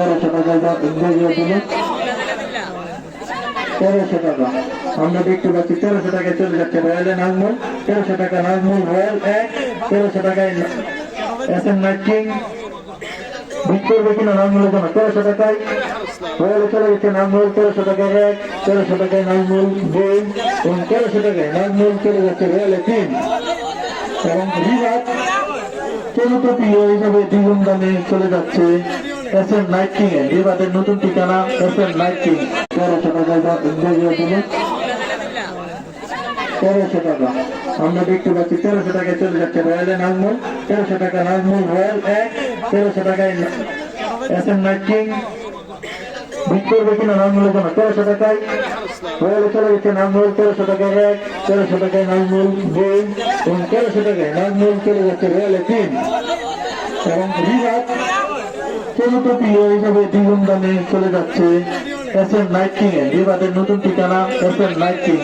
1300 টাকা ইংরেজি হলো 1300 টাকা। আমরা দেখতে পাচ্ছি 1300 টাকায় চলে যাচ্ছে রয়্যালের নাজমুল। 1300 টাকা নাজমুল রয়্যাল 1। 1300 টাকায় এসএম নাইট কিং বিট করবে কিনা নাজমুলের জন্য 1300 টাকায় রয়্যালে চলে গেছে নাজমুল। 1300 টাকায় 1, 1300 টাকায় নাজমুল 2 এবং 1300 টাকায় নাজমুল চলে যাচ্ছে রয়্যালে 3 এবং রিভার চতুর্থ প্রিয় হিসাবে দ্বিগুণ দামে চলে যাচ্ছে এসএম নাইট কিং এর। রিভারের নতুন ঠিকানা এসএম নাইট কিং। 1300 টাকায় ইংরেজি হলো 1300 টাকা। আমরা দেখতে পাচ্ছি 1300 টাকায় চলে যাচ্ছে রয়্যালের নাজমুল। 1300 টাকা নাজমুল রয়্যাল 1। 1300 টাকায় এসএম নাইট কিং বিট করবে কিনা নাজমুলের জন্য 1300 টাকায় রয়্যালে চলে গেছে নাজমুল। 1300 টাকায় 1, 1300 টাকায় নাজমুল 2 এবং 1300 টাকায় নাজমুল চলে যাচ্ছে রয়্যালে 3 এবং রিভার চতুর্থ প্রিয় হিসাবে দ্বিগুণ দামে চলে যাচ্ছে এসএম নাইট কিং এর। রিভারের নতুন ঠিকানা এসএম নাইট কিং।